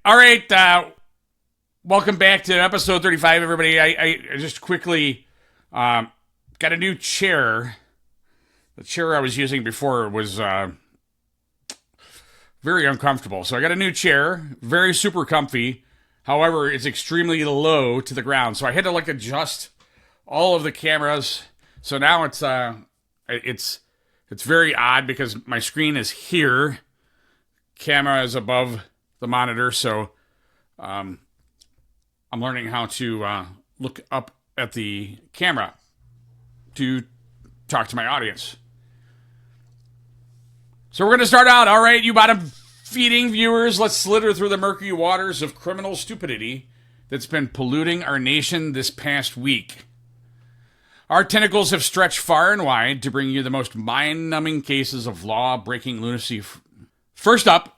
All right. Welcome back to episode 35, everybody. I just quickly got a new chair. The chair I was using before was very uncomfortable. So I got a new chair, very super comfy. However, it's extremely low to the ground. So I had to adjust all of the cameras. So now it's very odd because my screen is here. Camera is above the monitor, so I'm learning how to look up at the camera to talk to my audience. So we're going to start out. All right, you bottom-feeding viewers, let's slither through the murky waters of criminal stupidity that's been polluting our nation this past week. Our tentacles have stretched far and wide to bring you the most mind-numbing cases of law-breaking lunacy. First up,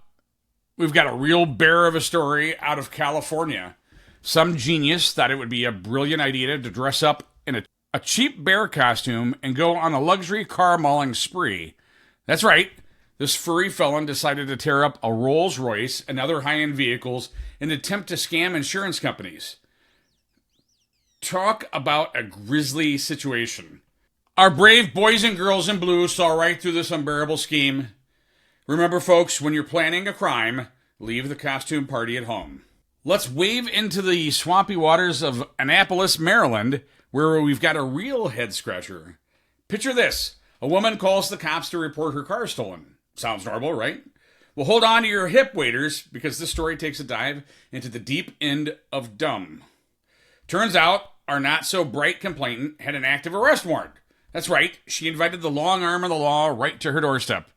we've got a real bear of a story out of California. Some genius thought it would be a brilliant idea to dress up in a cheap bear costume and go on a luxury car mauling spree. That's right. This furry felon decided to tear up a Rolls Royce and other high-end vehicles in an attempt to scam insurance companies. Talk about a grisly situation. Our brave boys and girls in blue saw right through this unbearable scheme. Remember, folks, when you're planning a crime, leave the costume party at home. Let's wade into the swampy waters of Annapolis, Maryland, where we've got a real head-scratcher. Picture this. A woman calls the cops to report her car stolen. Sounds normal, right? Well, hold on to your hip waders, because this story takes a dive into the deep end of dumb. Turns out, our not-so-bright complainant had an active arrest warrant. That's right, she invited the long arm of the law right to her doorstep.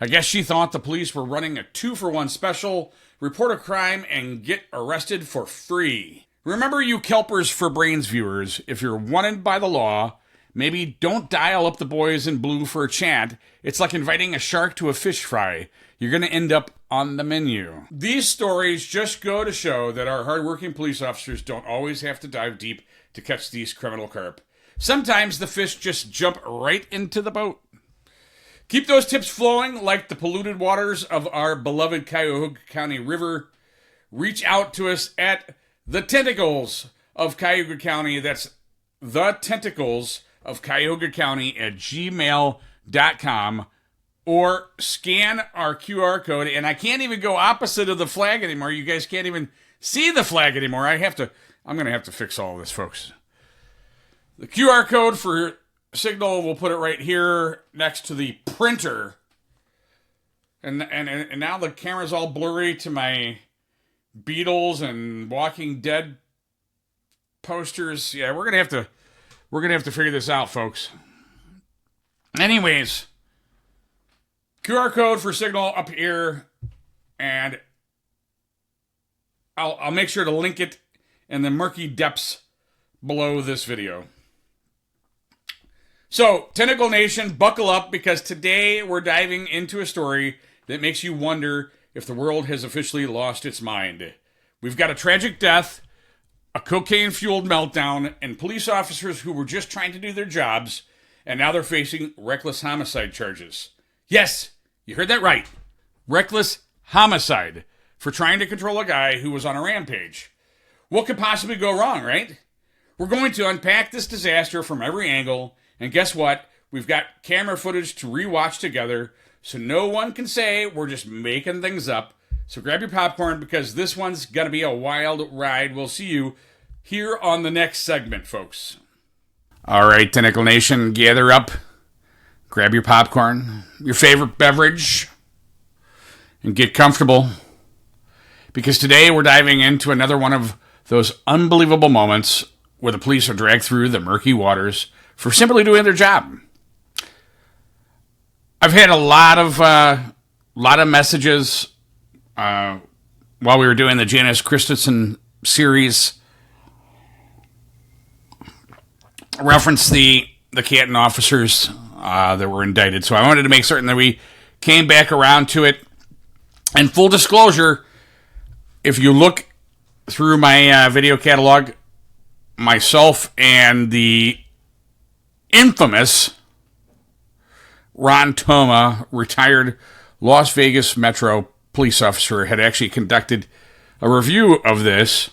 I guess she thought the police were running a 2-for-1 special, report a crime, and get arrested for free. Remember, you Kelpers for Brains viewers, if you're wanted by the law, maybe don't dial up the boys in blue for a chat. It's like inviting a shark to a fish fry. You're going to end up on the menu. These stories just go to show that our hardworking police officers don't always have to dive deep to catch these criminal carp. Sometimes the fish just jump right into the boat. Keep those tips flowing like the polluted waters of our beloved Cuyahoga County River. Reach out to us at the Tentacles of Cuyahoga County. That's the Tentacles of Cuyahoga County at gmail.com, or scan our QR code. And I can't even go opposite of the flag anymore. You guys can't even see the flag anymore. I'm going to have to fix all this, folks. The QR code for Signal, we'll put it right here next to the printer. And now the camera's all blurry to my Beatles and Walking Dead posters. Yeah, we're gonna have to figure this out, folks. Anyways, QR code for Signal up here, and I'll make sure to link it in the murky depths below this video. So, Tentacle Nation, buckle up, because today we're diving into a story that makes you wonder if the world has officially lost its mind. We've got a tragic death, a cocaine-fueled meltdown, and police officers who were just trying to do their jobs, and now they're facing reckless homicide charges. Yes, you heard that right. Reckless homicide for trying to control a guy who was on a rampage. What could possibly go wrong, right? We're going to unpack this disaster from every angle. And guess what? We've got camera footage to rewatch together, so no one can say we're just making things up. So grab your popcorn, because this one's going to be a wild ride. We'll see you here on the next segment, folks. All right, Tentacle Nation, gather up. Grab your popcorn, your favorite beverage, and get comfortable. Because today we're diving into another one of those unbelievable moments where the police are dragged through the murky waters for simply doing their job. I've had a lot of messages while we were doing the Janice Christensen series. Reference the Canton officers that were indicted. So I wanted to make certain that we came back around to it. And full disclosure, if you look through my video catalog, myself and the infamous Ron Toma, retired Las Vegas Metro police officer, had actually conducted a review of this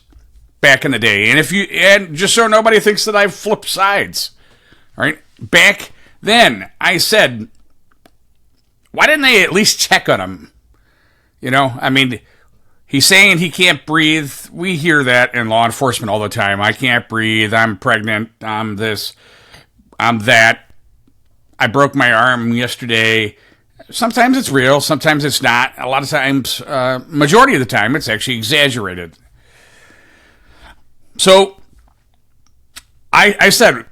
back in the day. And just so nobody thinks that I've flipped sides, all right? Back then, I said, why didn't they at least check on him? You know, I mean, he's saying he can't breathe. We hear that in law enforcement all the time. I can't breathe. I'm pregnant. I'm this. I'm that. I broke my arm yesterday. Sometimes it's real. Sometimes it's not. A lot of times, majority of the time, it's actually exaggerated. So, I said,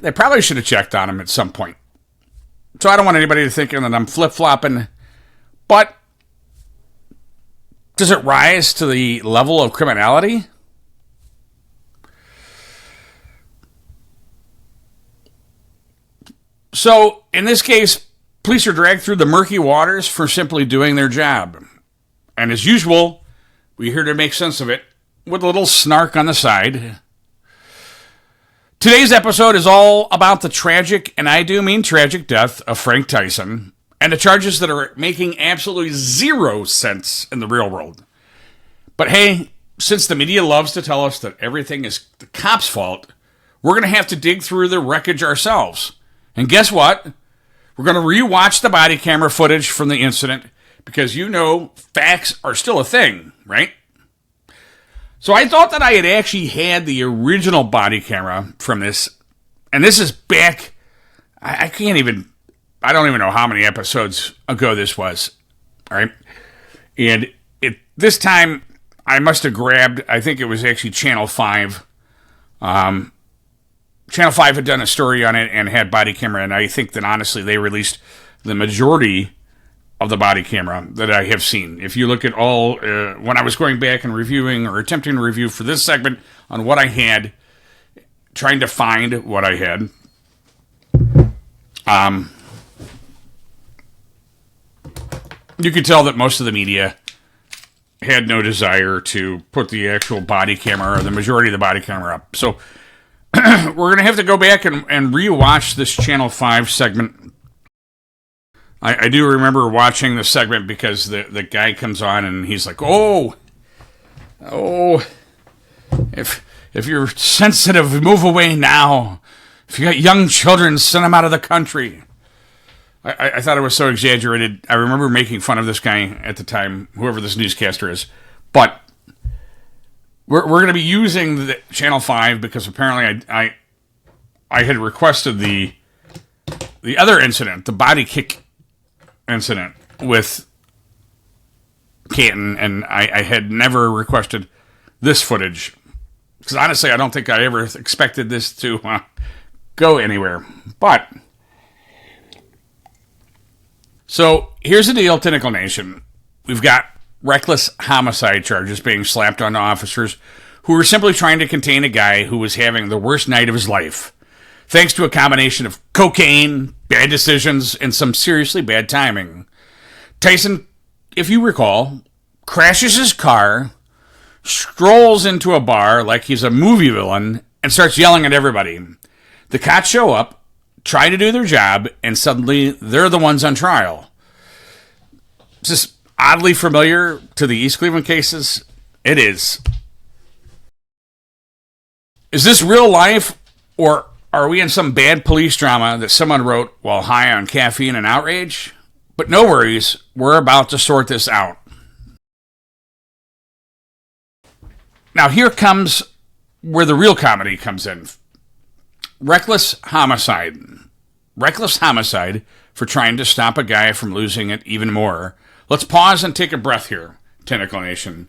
they probably should have checked on him at some point. So I don't want anybody to think that I'm flip-flopping. But does it rise to the level of criminality? So, in this case, police are dragged through the murky waters for simply doing their job. And as usual, we're here to make sense of it with a little snark on the side. Today's episode is all about the tragic, and I do mean tragic, death of Frank Tyson and the charges that are making absolutely zero sense in the real world. But hey, since the media loves to tell us that everything is the cops' fault, we're going to have to dig through the wreckage ourselves. And guess what? We're going to rewatch the body camera footage from the incident because you know facts are still a thing, right? So I thought that I had actually had the original body camera from this, and this is back, I don't even know how many episodes ago this was, all right? And this time, I must have grabbed, I think it was actually Channel 5. Channel 5 had done a story on it and had body camera, and I think that honestly they released the majority of the body camera that I have seen. If you look at all, when I was going back and reviewing or attempting to review for this segment on what I had, trying to find what I had, you could tell that most of the media had no desire to put the actual body camera or the majority of the body camera up. So we're going to have to go back and rewatch this Channel 5 segment. I do remember watching the segment because the guy comes on and he's like, oh, if you're sensitive, move away now. If you got young children, send them out of the country. I thought it was so exaggerated. I remember making fun of this guy at the time, whoever this newscaster is. But we're going to be using the Channel 5 because apparently I had requested the other incident, the body kick incident with Canton, and I had never requested this footage. Because honestly, I don't think I ever expected this to go anywhere. But so here's the deal, Tentacle Nation. We've got reckless homicide charges being slapped on officers who were simply trying to contain a guy who was having the worst night of his life, thanks to a combination of cocaine, bad decisions, and some seriously bad timing. Tyson, if you recall, crashes his car, strolls into a bar like he's a movie villain, and starts yelling at everybody. The cops show up, try to do their job, and suddenly they're the ones on trial. Is this oddly familiar to the East Cleveland cases? It is. Is this real life, or are we in some bad police drama that someone wrote while high on caffeine and outrage? But no worries, we're about to sort this out. Now here comes where the real comedy comes in. Reckless homicide. Reckless homicide for trying to stop a guy from losing it even more. Let's pause and take a breath here, Tentacle Nation.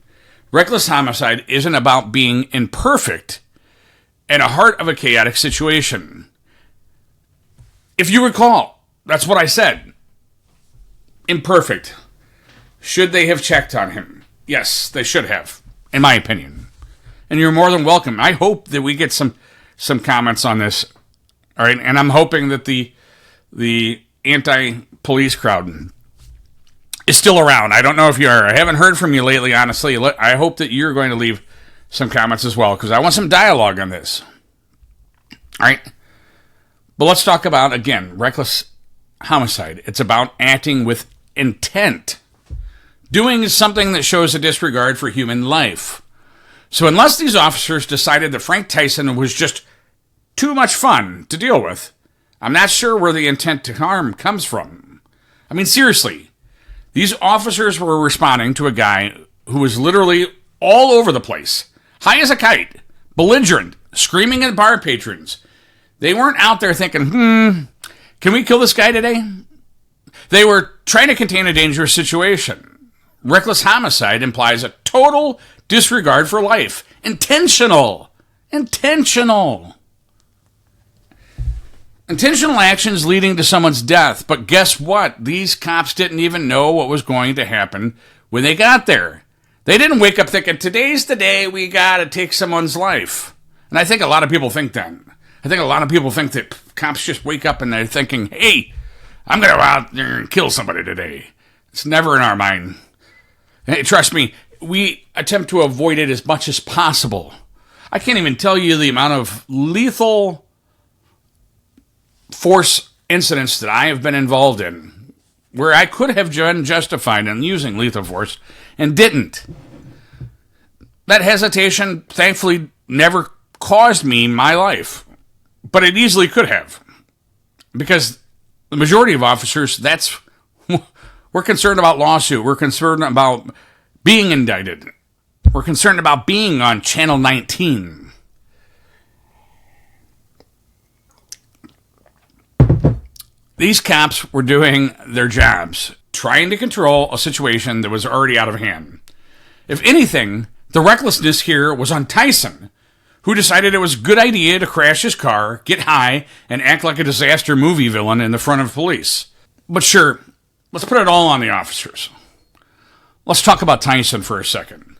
Reckless homicide isn't about being imperfect in the heart of a chaotic situation. If you recall, that's what I said. Imperfect. Should they have checked on him? Yes, they should have, in my opinion. And you're more than welcome. I hope that we get some comments on this. All right, and I'm hoping that the anti-police crowd is still around. I don't know if you are. I haven't heard from you lately, honestly. I hope that you're going to leave some comments as well, because I want some dialogue on this. All right? But let's talk about, again, reckless homicide. It's about acting with intent doing something that shows a disregard for human life. So unless these officers decided that Frank Tyson was just too much fun to deal with, I'm not sure where the intent to harm comes from. I mean, seriously, these officers were responding to a guy who was literally all over the place, high as a kite, belligerent, screaming at bar patrons. They weren't out there thinking, can we kill this guy today? They were trying to contain a dangerous situation. Reckless homicide implies a total disregard for life. Intentional actions leading to someone's death. But guess what? These cops didn't even know what was going to happen when they got there. They didn't wake up thinking, today's the day we gotta take someone's life. And I think a lot of people think that. I think a lot of people think that cops just wake up and they're thinking, hey, I'm gonna go out there and kill somebody today. It's never in our mind. Hey, trust me, we attempt to avoid it as much as possible. I can't even tell you the amount of lethal force incidents that I have been involved in where I could have been justified in using lethal force and didn't. That hesitation, thankfully, never caused me my life, but it easily could have, because the majority of officers, we're concerned about lawsuit. We're concerned about being indicted. We're concerned about being on Channel 19. These cops were doing their jobs, trying to control a situation that was already out of hand. If anything, the recklessness here was on Tyson, who decided it was a good idea to crash his car, get high, and act like a disaster movie villain in the front of police. But sure, let's put it all on the officers. Let's talk about Tyson for a second.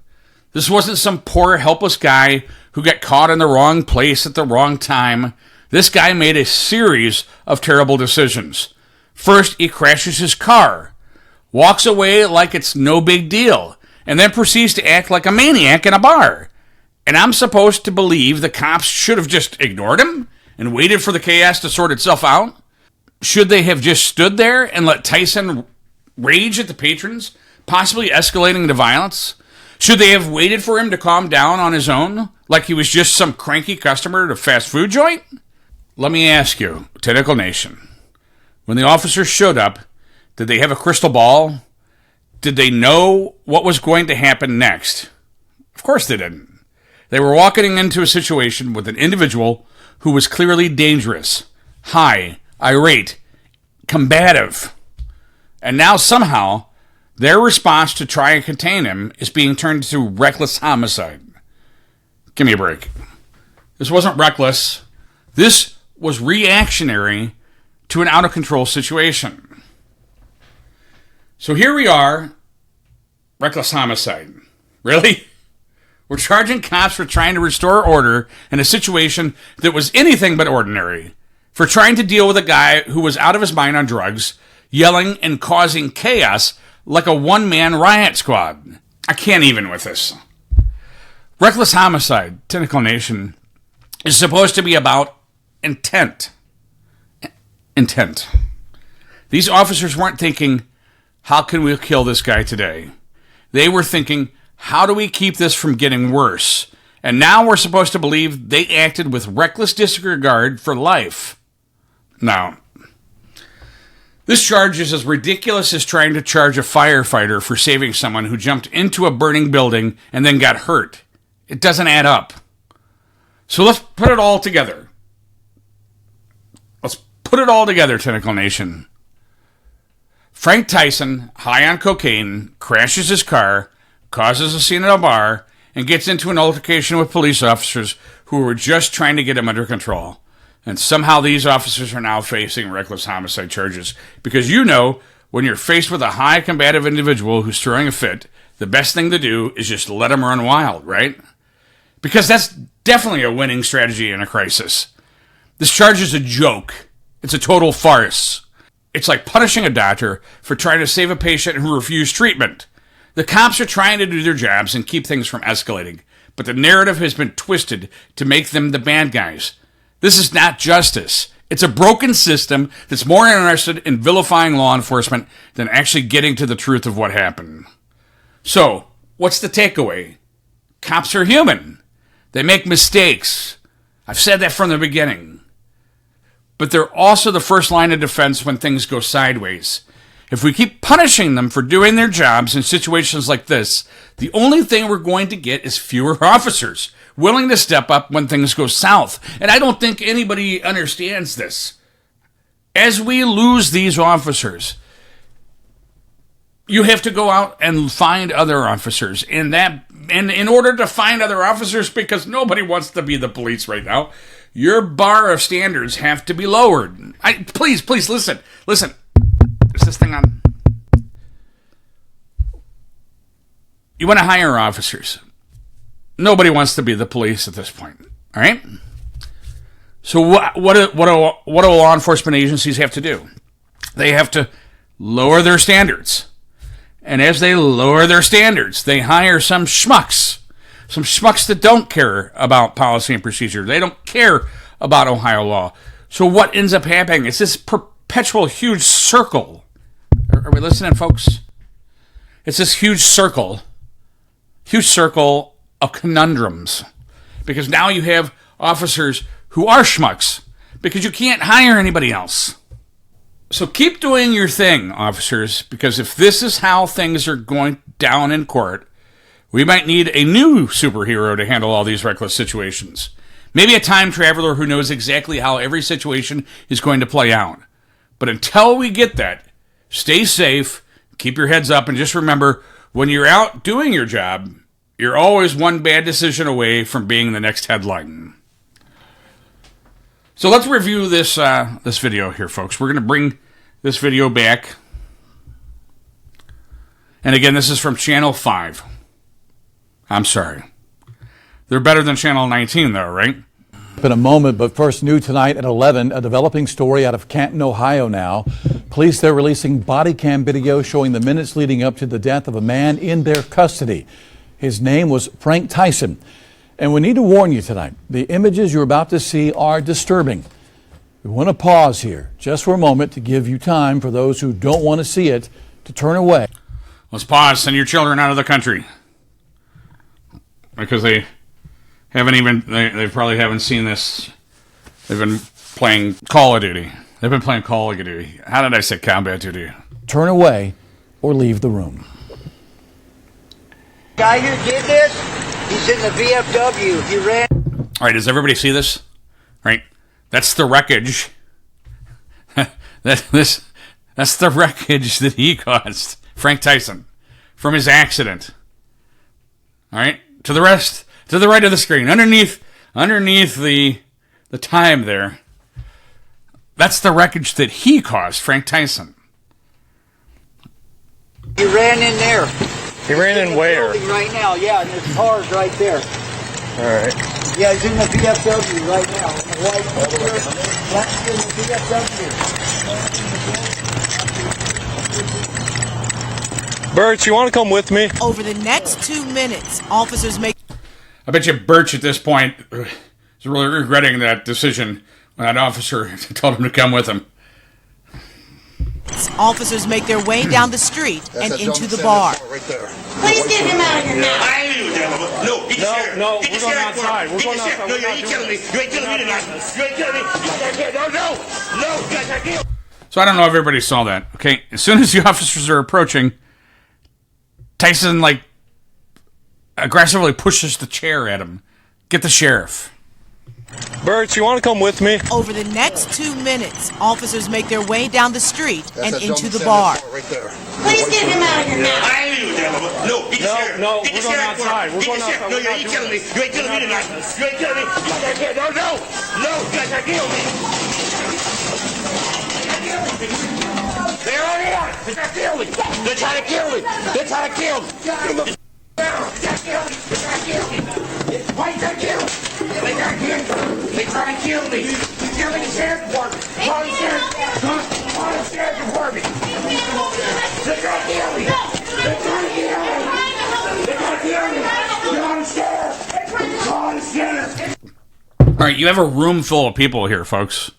This wasn't some poor, helpless guy who got caught in the wrong place at the wrong time. This guy made a series of terrible decisions. First, he crashes his car, walks away like it's no big deal, and then proceeds to act like a maniac in a bar. And I'm supposed to believe the cops should have just ignored him and waited for the chaos to sort itself out? Should they have just stood there and let Tyson rage at the patrons, possibly escalating to violence? Should they have waited for him to calm down on his own, like he was just some cranky customer at a fast food joint? Let me ask you, Tentacle Nation, when the officers showed up, did they have a crystal ball? Did they know what was going to happen next? Of course they didn't. They were walking into a situation with an individual who was clearly dangerous, high, irate, combative. And now somehow their response to try and contain him is being turned into reckless homicide. Give me a break. This wasn't reckless. This was reactionary to an out-of-control situation. So here we are, reckless homicide. Really? We're charging cops for trying to restore order in a situation that was anything but ordinary, for trying to deal with a guy who was out of his mind on drugs, yelling and causing chaos like a one-man riot squad. I can't even with this. Reckless homicide, Tentacle Nation, is supposed to be about intent. Intent. These officers weren't thinking, how can we kill this guy today? They were thinking, how do we keep this from getting worse? And now we're supposed to believe they acted with reckless disregard for life. Now, this charge is as ridiculous as trying to charge a firefighter for saving someone who jumped into a burning building and then got hurt. It doesn't add up. So let's put it all together. Let's put it all together, Tentacle Nation. Frank Tyson, high on cocaine, crashes his car, causes a scene at a bar, and gets into an altercation with police officers who were just trying to get him under control. And somehow these officers are now facing reckless homicide charges. Because you know, when you're faced with a high combative individual who's throwing a fit, the best thing to do is just let him run wild, right? Because that's definitely a winning strategy in a crisis. This charge is a joke. It's a total farce. It's like punishing a doctor for trying to save a patient who refused treatment. The cops are trying to do their jobs and keep things from escalating, but the narrative has been twisted to make them the bad guys. This is not justice. It's a broken system that's more interested in vilifying law enforcement than actually getting to the truth of what happened. So, what's the takeaway? Cops are human. They make mistakes. I've said that from the beginning. But they're also the first line of defense when things go sideways. If we keep punishing them for doing their jobs in situations like this, the only thing we're going to get is fewer officers willing to step up when things go south. And I don't think anybody understands this. As we lose these officers, you have to go out and find other officers. And in order to find other officers, because nobody wants to be the police right now, your bar of standards have to be lowered. Please listen. Listen. Is this thing on? You want to hire officers. Nobody wants to be the police at this point. All right? So what do law enforcement agencies have to do? They have to lower their standards. And as they lower their standards, they hire some schmucks that don't care about policy and procedure. They don't care about Ohio law. So what ends up happening is this perpetual huge circle. Are we listening, folks? It's this huge circle of conundrums. Because now you have officers who are schmucks because you can't hire anybody else. So keep doing your thing, officers, because if this is how things are going down in court, we might need a new superhero to handle all these reckless situations. Maybe a time traveler who knows exactly how every situation is going to play out. But until we get that, stay safe, keep your heads up, and just remember, when you're out doing your job, you're always one bad decision away from being the next headline. So let's review this video here, folks. We're going to bring this video back. And again, this is from Channel 5. I'm sorry. They're better than Channel 19, though, right? In a moment, but first, new tonight at 11, a developing story out of Canton, Ohio now. Police there releasing body cam video showing the minutes leading up to the death of a man in their custody. His name was Frank Tyson. And we need to warn you tonight, the images you're about to see are disturbing. We want to pause here just for a moment to give you time for those who don't want to see it to turn away. Let's pause. Send your children out of the country. Because they probably haven't seen this. They've been playing Call of Duty. They've been playing Call of Duty. How did I say combat duty? Turn away or leave the room. Guy who did this, he's in the VFW. He ran. All right, does everybody see this? Right? That's the wreckage. That's the wreckage that he caused, Frank Tyson, from his accident. All right? To the right of the screen, underneath the time there. That's the wreckage that he caused, Frank Tyson. He ran in there. He ran in where? Right now, yeah, and his car's right there. All right. Yeah, he's in the VFW right now. The white that's in the VFW. Birch, you want to come with me? Over the next 2 minutes, officers make... I bet you Birch at this point is really regretting that decision when that officer told him to come with him. Officers make their way down the street and into the bar. Right there. Please get him out of here now. I ain't leaving, gentlemen. No, get the sheriff. No, Get the we're going sheriff outside. for him. We're Get going the sheriff. outside. No, We're you not ain't doing killing me. this. You ain't killing me tonight. You ain't killing me. You can't. No, you guys are killing. So I don't know if everybody saw that. Okay, as soon as the officers are approaching, Tyson aggressively pushes the chair at him. Get the sheriff. Birch, you want to come with me? Over the next 2 minutes, officers make their way down the street and into the bar. Right there. Please get him out of here now. I ain't leaving, gentlemen. No, get the sheriff. No, Get the we're going sheriff for him. outside. We're Get going the sheriff. outside. No, We're you not ain't doing killing me. this. You ain't killing me tonight. You ain't killing me. You guys can't. No. You guys are killing me. They're on it. They're trying to kill me. They're trying to kill me. They're trying to kill me. They're trying to kill me. They're trying to kill me. Why you trying to kill me? They trying to kill me. They trying to kill me. You're killing the sheriff's department. Call the sheriff. Call the sheriff's department. They're trying to kill me. They're trying to kill me. They're trying to kill me. Call the sheriff. Call the sheriff. All right, you have a room full of people here, folks.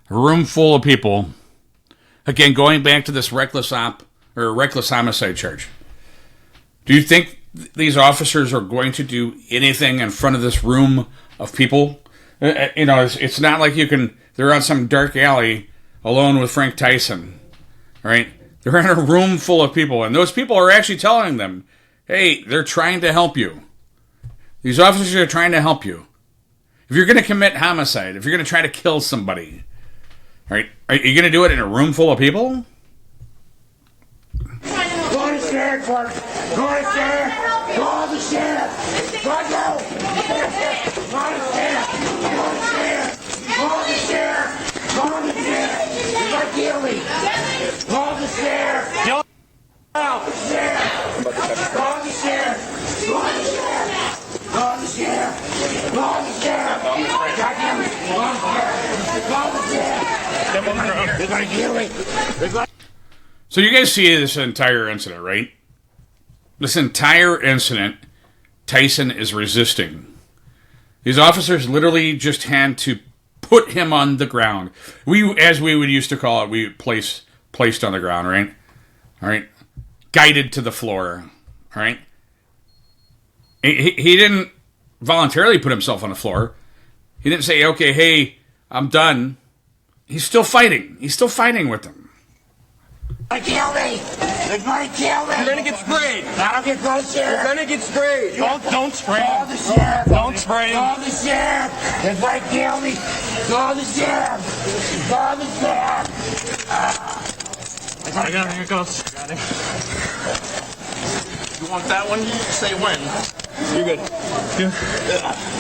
A room full of people. Again, going back to this reckless homicide charge. Do you think these officers are going to do anything in front of this room of people? You know, it's not like they're on some dark alley alone with Frank Tyson, right? They're in a room full of people, and those people are actually telling them, hey, they're trying to help you. These officers are trying to help you. If you're going to commit homicide, if you're going to try to kill somebody, right, are you going to do it in a room full of people? Call the sheriff first. Call the sheriff. Call the sheriff. Call the sheriff. Call the sheriff. Call the sheriff. Call the sheriff. You're gonna kill me. Call the sheriff. Call the sheriff. Call the sheriff. Call the sheriff. Call the sheriff. Call the sheriff. Goddamn it. Call the sheriff. You're gonna kill me. So you guys see this entire incident, right? This entire incident, Tyson is resisting. These officers literally just had to put him on the ground. As we would used to call it, we placed on the ground, right? All right, guided to the floor. All right. He didn't voluntarily put himself on the floor. He didn't say, "Okay, hey, I'm done." He's still fighting. He's still fighting with them. They're gonna kill me! They're gonna kill me! You're gonna get sprayed. I don't get close, sheriff! You're gonna get sprayed. Don't spray Call him. the sheriff! Don't spray him. Call the sheriff! They're gonna kill me! Call the sheriff! Call the sheriff! I got him. Here it goes. Got him. You want that one? Say when. You're good. Here.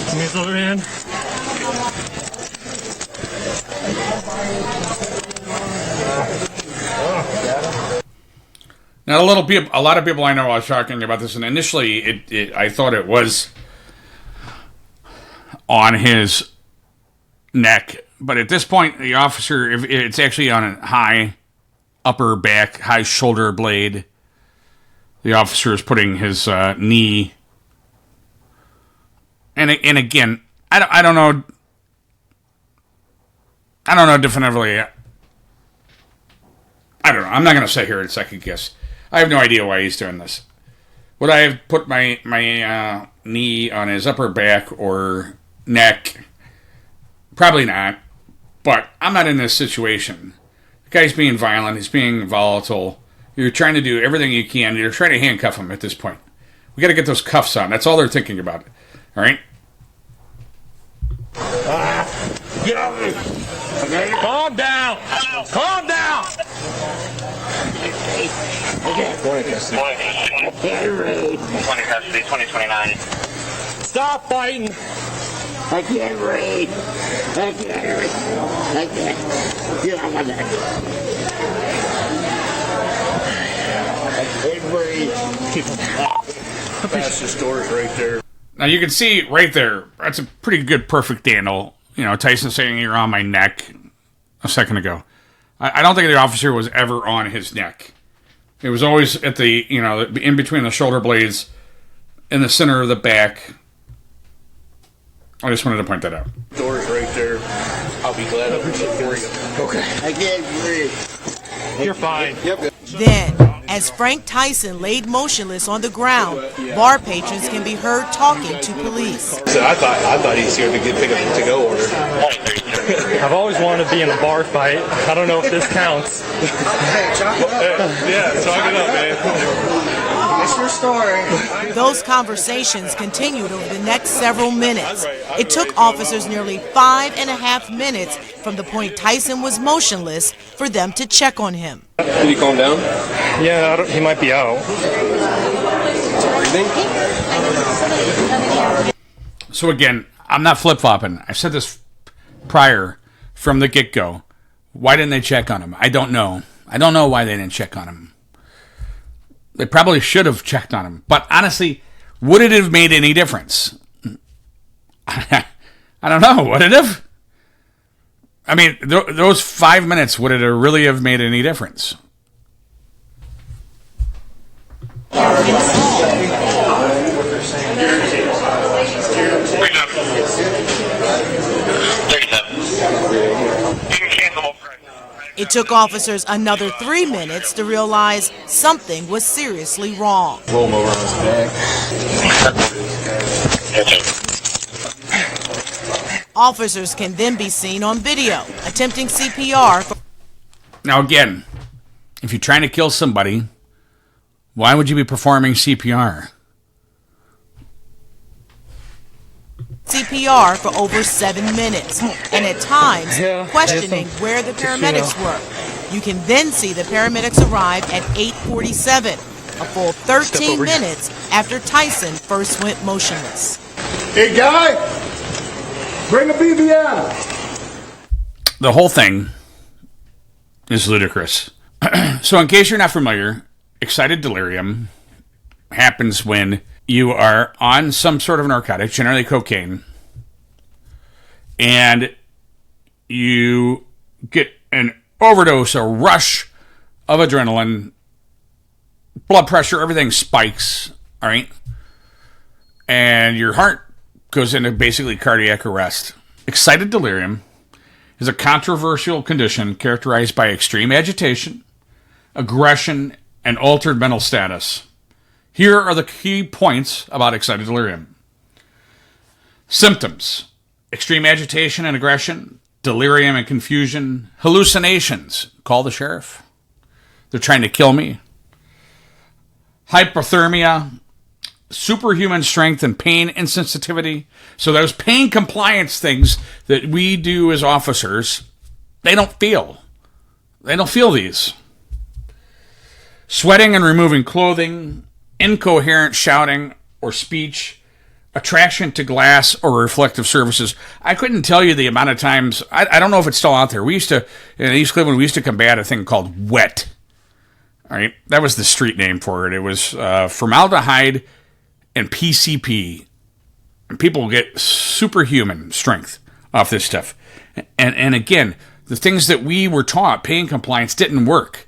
Give me his other hand. Now, a lot of people I know are talking about this, and initially, I thought it was on his neck, but at this point, the officer, it's actually on a high upper back, high shoulder blade. The officer is putting his knee, and again, I don't know. I don't know definitively. I don't know. I'm not going to sit here and second guess. I have no idea why he's doing this. Would I have put my knee on his upper back or neck? Probably not. But I'm not in this situation. The guy's being violent. He's being volatile. You're trying to do everything you can. You're trying to handcuff him at this point. We got to get those cuffs on. That's all they're thinking about. All right? Get over me! Okay? Calm down. Calm down. Okay. Morning, custody. Get ready. 20 custody, 2029. Stop fighting. I can't read. I can't read. I can't. Get off my neck. I can't breathe. That's the story right there. Now, you can see right there, that's a pretty good perfect angle. You know, Tyson saying you're on my neck a second ago. I don't think the officer was ever on his neck. It was always at the, in between the shoulder blades, in the center of the back. I just wanted to point that out. Story right there. I'll be glad I reached it for you. Okay. I can't breathe. You're fine. Yep. Then, as Frank Tyson laid motionless on the ground, bar patrons can be heard talking to police. So I thought he was here to pick up the to-go order. I've always wanted to be in a bar fight. I don't know if this counts. Yeah, talk it up, man. It's your story. Those conversations continued over the next several minutes. It took officers nearly 5.5 minutes from the point Tyson was motionless for them to check on him. Did he calm down? Yeah, he might be out. Breathing? So again, I'm not flip-flopping. I said this prior from the get-go. Why didn't they check on him? I don't know. I don't know why they didn't check on him. They probably should have checked on him. But honestly, would it have made any difference? I don't know. Would it have? I mean, those 5 minutes, would it really have made any difference? It took officers another 3 minutes to realize something was seriously wrong. Roll him over on his back. Officers can then be seen on video attempting CPR. Now again, if you're trying to kill somebody, why would you be performing CPR? CPR for over 7 minutes, and at times questioning where the paramedics were. You can then see the paramedics arrive at 8:47, a full 13 minutes after Tyson first went motionless. Hey, guy, bring a BVM. The whole thing is ludicrous. So in case you're not familiar, excited delirium happens when you are on some sort of narcotic, generally cocaine, and you get an overdose, a rush of adrenaline, blood pressure, everything spikes, all right? And your heart goes into basically cardiac arrest. Excited delirium is a controversial condition characterized by extreme agitation, aggression, and altered mental status. Here are the key points about excited delirium. Symptoms: extreme agitation and aggression, delirium and confusion, hallucinations. Call the sheriff. They're trying to kill me. Hypothermia, superhuman strength and pain insensitivity. So those pain compliance things that we do as officers, they don't feel. They don't feel these. Sweating and removing clothing, incoherent shouting or speech, attraction to glass or reflective surfaces. I couldn't tell you the amount of times, I don't know if it's still out there. We used to, in East Cleveland, we used to combat a thing called wet. All right, that was the street name for it. It was formaldehyde and PCP. And people get superhuman strength off this stuff. And again, the things that we were taught, pain compliance, didn't work.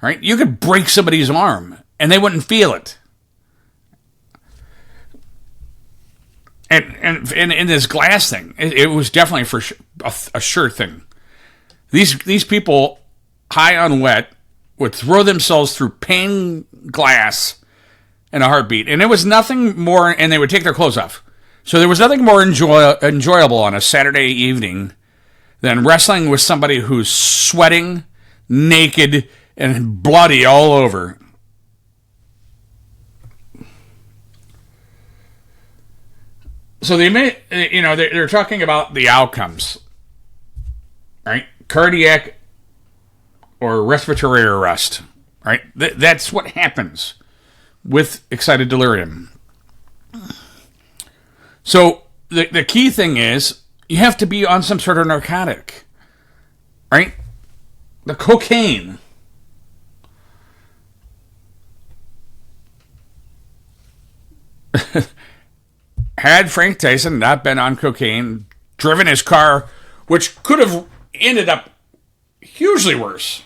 All right, you could break somebody's arm and they wouldn't feel it. And in this glass thing, it was definitely for a sure thing. These people high on wet would throw themselves through pane glass in a heartbeat, and it was nothing more. And they would take their clothes off. So there was nothing more enjoyable on a Saturday evening than wrestling with somebody who's sweating, naked, and bloody all over. So they're talking about the outcomes, right? Cardiac or respiratory arrest, right? That's what happens with excited delirium. So the key thing is you have to be on some sort of narcotic, right? The cocaine. Had Frank Tyson not been on cocaine, driven his car, which could have ended up hugely worse.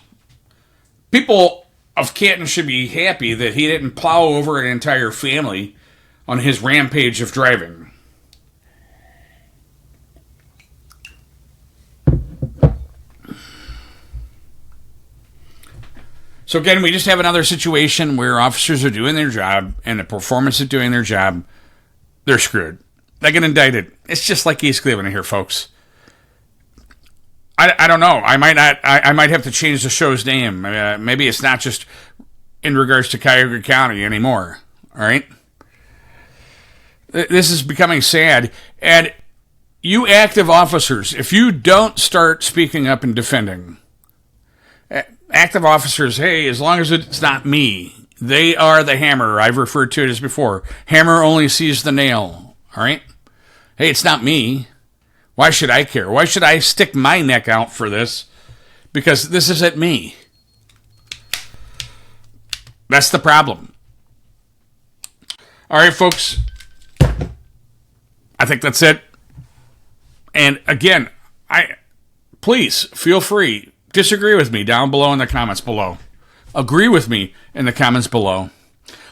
People of Canton should be happy that he didn't plow over an entire family on his rampage of driving. So again, we just have another situation where officers are doing their job and the performance of doing their job, they're screwed. They get indicted. It's just like East Cleveland here, folks. I don't know. I might have to change the show's name. Maybe it's not just in regards to Cuyahoga County anymore. All right? This is becoming sad. And you active officers, if you don't start speaking up and defending, active officers, hey, as long as it's not me, they are the hammer. I've referred to it as before. Hammer only sees the nail. All right? Hey, it's not me. Why should I care? Why should I stick my neck out for this? Because this isn't me. That's the problem. All right, folks. I think that's it. And again, please feel free. Disagree with me down below in the comments below. Agree with me in the comments below.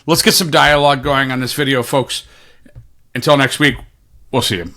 Let's get some dialogue going on this video, folks. Until next week, we'll see you.